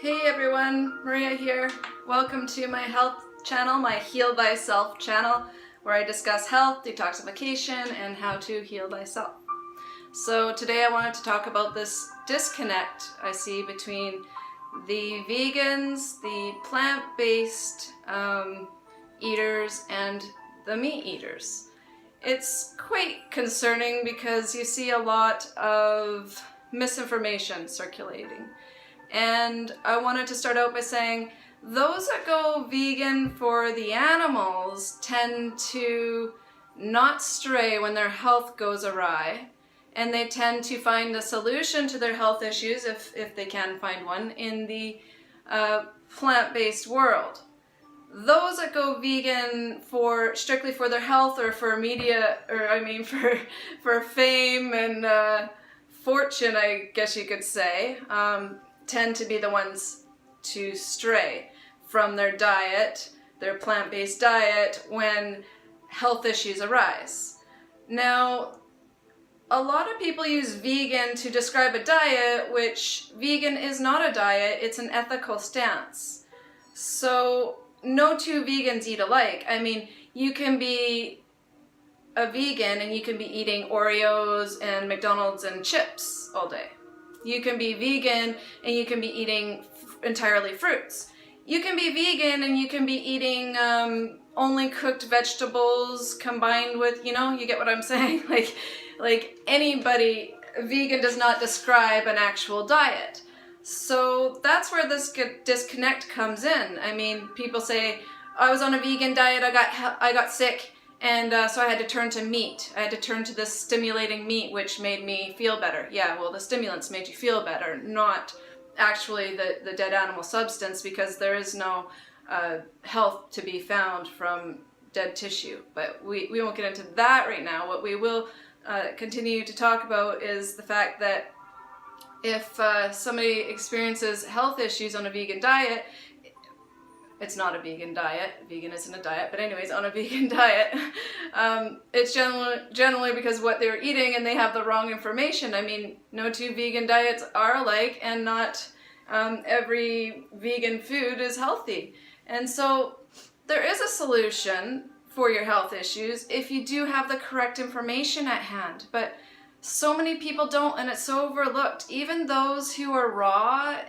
Hey everyone, Maria here. Welcome to my health channel, my Heal Thyself channel, where I discuss health, detoxification, and how to heal thyself. So today I wanted to talk about this disconnect I see between the vegans, the plant-based eaters, and the meat eaters. It's quite concerning because you see a lot of misinformation circulating. And I wanted to start out by saying those that go vegan for the animals tend to not stray when their health goes awry, and they tend to find a solution to their health issues, if they can find one, in the plant-based world. Those that go vegan strictly for their health or for media, or I mean for fame and fortune, I guess you could say, tend to be the ones to stray from their diet, their plant-based diet, when health issues arise. Now, a lot of people use vegan to describe a diet, which vegan is not a diet, it's an ethical stance. So no two vegans eat alike. I mean, you can be a vegan and you can be eating Oreos and McDonald's and chips all day. You can be vegan and you can be eating entirely fruits. You can be vegan and you can be eating only cooked vegetables combined with, you get what I'm saying? Like anybody, vegan does not describe an actual diet. So that's where this disconnect comes in. I mean, people say, I was on a vegan diet, I got sick, and so I had to turn to meat. I had to turn to this stimulating meat, which made me feel better. Yeah, well, the stimulants made you feel better, not actually the dead animal substance, because there is no health to be found from dead tissue. But we won't get into that right now. What we will continue to talk about is the fact that if somebody experiences health issues on a vegan diet, it's not a vegan diet, vegan isn't a diet, but anyways, on a vegan diet, it's generally because what they're eating and they have the wrong information. I mean, no two vegan diets are alike, and not every vegan food is healthy. And so there is a solution for your health issues if you do have the correct information at hand, but so many people don't, and it's so overlooked. Even those who are raw,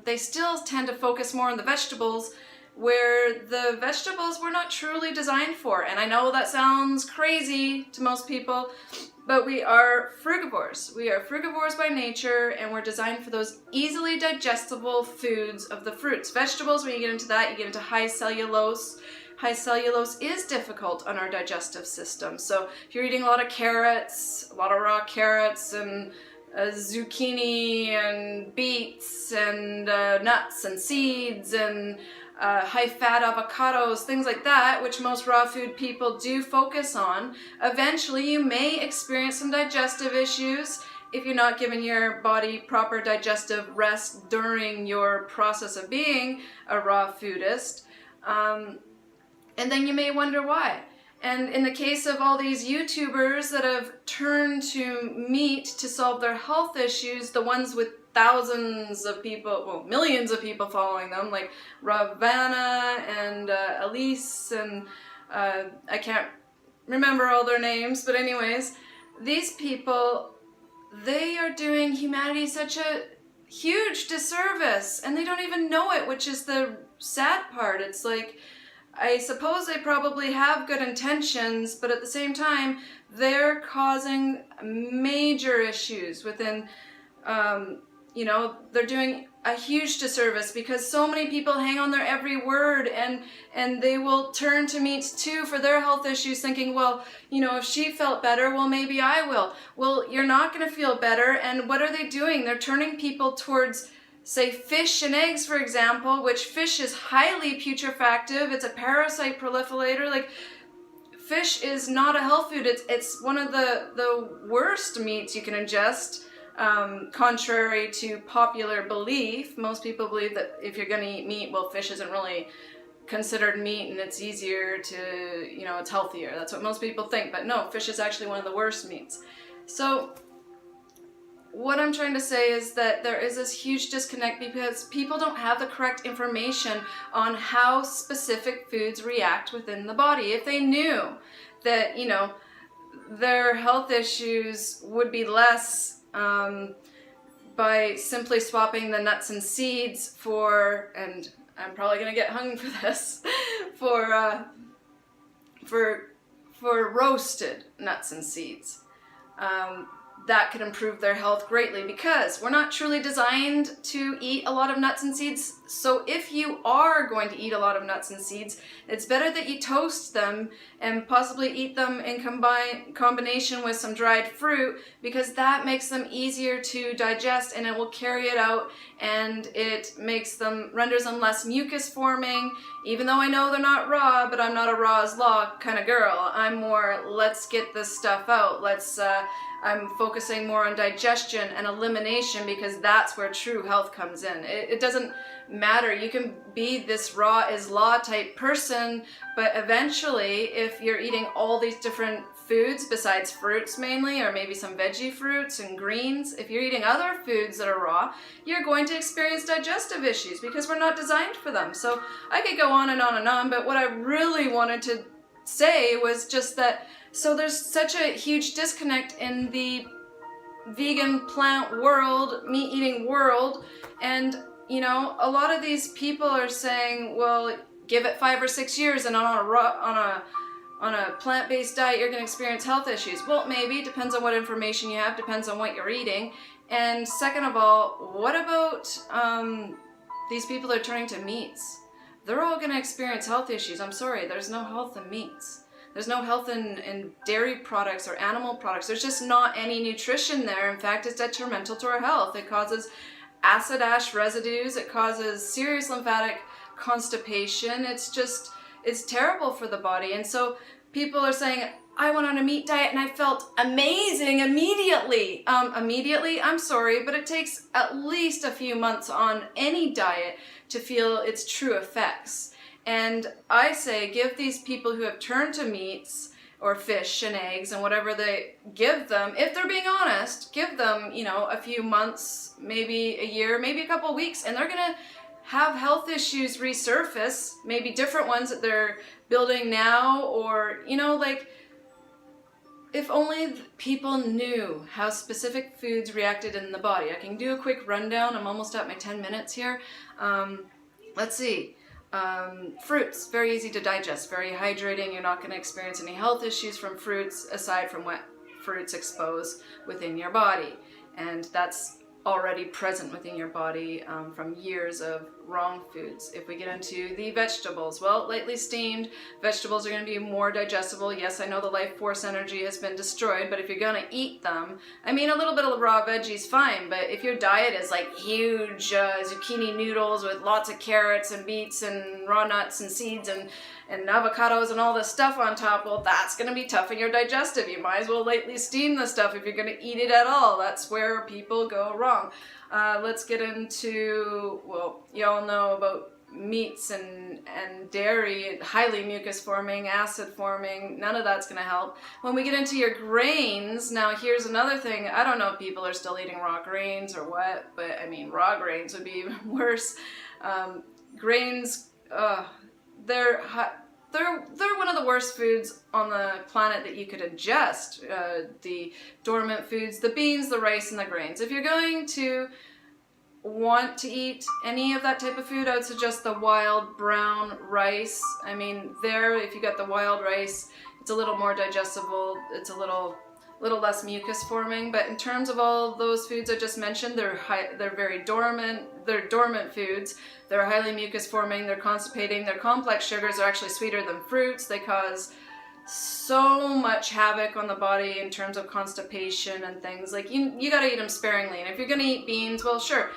they still tend to focus more on the vegetables, where the vegetables were not truly designed for. And I know that sounds crazy to most people, but we are frugivores. We are frugivores by nature, and we're designed for those easily digestible foods of the fruits. Vegetables, when you get into that, you get into high cellulose. High cellulose is difficult on our digestive system. So if you're eating a lot of carrots, a lot of raw carrots, and zucchini and beets and nuts and seeds and high-fat avocados, things like that, which most raw food people do focus on, eventually you may experience some digestive issues if you're not giving your body proper digestive rest during your process of being a raw foodist. And then you may wonder why. And in the case of all these YouTubers that have turned to meat to solve their health issues, the ones with thousands of people, well, millions of people following them, like Ravana and Elise, and I can't remember all their names, but anyways, these people, they are doing humanity such a huge disservice, and they don't even know it, which is the sad part. It's like, I suppose they probably have good intentions, but at the same time, they're causing major issues within, they're doing a huge disservice, because so many people hang on their every word, and they will turn to meats too for their health issues, thinking, well, if she felt better, well, maybe I will. Well, you're not going to feel better. And what are they doing? They're turning people towards, say, fish and eggs, for example, which fish is highly putrefactive. It's a parasite proliferator. Like, fish is not a health food. It's one of the worst meats you can ingest, contrary to popular belief. Most people believe that if you're going to eat meat, well, fish isn't really considered meat and it's easier to, it's healthier. That's what most people think. But no, fish is actually one of the worst meats. So what I'm trying to say is that there is this huge disconnect because people don't have the correct information on how specific foods react within the body. If they knew that, you know, their health issues would be less by simply swapping the nuts and seeds for, and I'm probably gonna get hung for this, for roasted nuts and seeds. That could improve their health greatly because we're not truly designed to eat a lot of nuts and seeds. So if you are going to eat a lot of nuts and seeds, it's better that you toast them and possibly eat them in combination with some dried fruit, because that makes them easier to digest and it will carry it out, and it renders them less mucus forming. Even though I know they're not raw, but I'm not a raw as law kind of girl. I'm more, let's get this stuff out. I'm focusing more on digestion and elimination, because that's where true health comes in. It doesn't matter. You can be this raw is law type person, but eventually if you're eating all these different foods besides fruits mainly, or maybe some veggie fruits and greens, if you're eating other foods that are raw, you're going to experience digestive issues because we're not designed for them. So I could go on and on and on, but what I really wanted to say was just that, so there's such a huge disconnect in the vegan plant world, meat eating world, and you know, a lot of these people are saying, well, give it 5 or 6 years and on a plant-based diet you're going to experience health issues. Well, maybe, depends on what information you have, depends on what you're eating. And second of all, what about these people that are turning to meats? They're all going to experience health issues. I'm sorry, there's no health in meats. There's no health in dairy products or animal products. There's just not any nutrition there. In fact, it's detrimental to our health. It causes acid ash residues. It causes serious lymphatic constipation. It's terrible for the body. And so people are saying, I went on a meat diet and I felt amazing immediately. Immediately, I'm sorry, but it takes at least a few months on any diet to feel its true effects. And I say, give these people who have turned to meats or fish and eggs and whatever they give them, if they're being honest, give them, you know, a few months, maybe a year, maybe a couple weeks, and they're gonna have health issues resurface, maybe different ones that they're building now, or, you know, like, if only people knew how specific foods reacted in the body. I can do a quick rundown. I'm almost at my 10 minutes here. Let's see. Fruits, very easy to digest, very hydrating. You're not going to experience any health issues from fruits aside from what fruits expose within your body. And that's already present within your body from years of wrong foods. If we get into the vegetables, well, lightly steamed vegetables are going to be more digestible. Yes, I know the life force energy has been destroyed, but if you're going to eat them, I mean, a little bit of raw veggies, fine, but if your diet is like huge zucchini noodles with lots of carrots and beets and raw nuts and seeds and avocados and all this stuff on top, well, that's going to be tough on your digestive. You might as well lightly steam the stuff if you're going to eat it at all. That's where people go wrong. Let's get into, well, y'all know about meats and dairy, highly mucus forming, acid forming. None of that's going to help. When we get into your grains, now here's another thing. I don't know if people are still eating raw grains or what, but I mean, raw grains would be even worse. Grains, they're one of the worst foods on the planet that you could ingest. The dormant foods, the beans, the rice, and the grains. If you're going to want to eat any of that type of food, I would suggest the wild brown rice. I mean, if you got the wild rice, it's a little more digestible. It's a little less mucus forming. But in terms of all those foods I just mentioned, they're very dormant. They're dormant foods. They're highly mucus forming. They're constipating. Their complex sugars are actually sweeter than fruits. They cause so much havoc on the body in terms of constipation and things. Like, you gotta eat them sparingly. And if you're gonna eat beans, well, sure,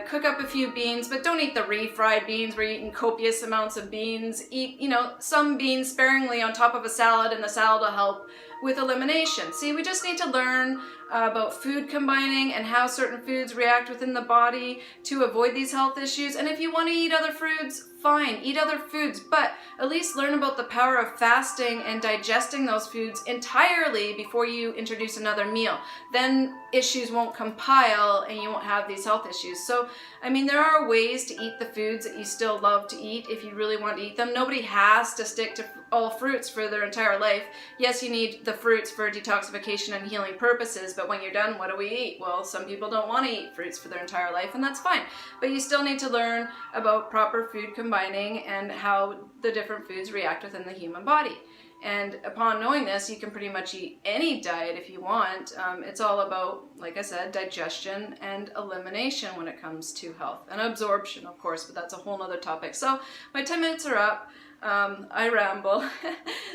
cook up a few beans, but don't eat the refried beans where you're eating copious amounts of beans. Eat, some beans sparingly on top of a salad, and the salad will help with elimination. See, we just need to learn about food combining and how certain foods react within the body to avoid these health issues. And if you want to eat other foods, fine, eat other foods, but at least learn about the power of fasting and digesting those foods entirely before you introduce another meal. Then issues won't compile and you won't have these health issues. So, I mean, there are ways to eat the foods that you still love to eat if you really want to eat them. Nobody has to stick to all fruits for their entire life. Yes, you need the fruits for detoxification and healing purposes, but when you're done, what do we eat? Well, some people don't want to eat fruits for their entire life, and that's fine. But you still need to learn about proper food combining and how the different foods react within the human body. And upon knowing this, you can pretty much eat any diet if you want. It's all about, like I said, digestion and elimination when it comes to health. And absorption, of course, but that's a whole nother topic. So my 10 minutes are up. I ramble.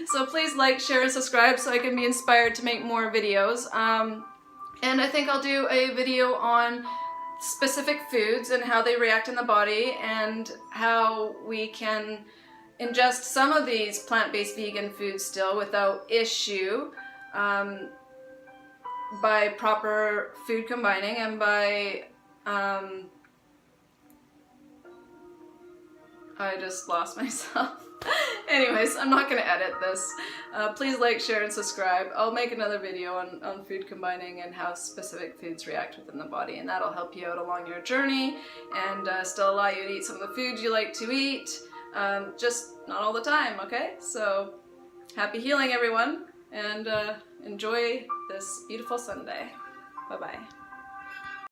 So please like, share, and subscribe so I can be inspired to make more videos. And I think I'll do a video on specific foods and how they react in the body and how we can ingest some of these plant-based vegan foods still without issue by proper food combining and by I just lost myself. Anyways, I'm not going to edit this. Please like, share, and subscribe. I'll make another video on food combining and how specific foods react within the body, and that'll help you out along your journey and still allow you to eat some of the foods you like to eat, just not all the time, okay? So, happy healing, everyone, and enjoy this beautiful Sunday. Bye-bye.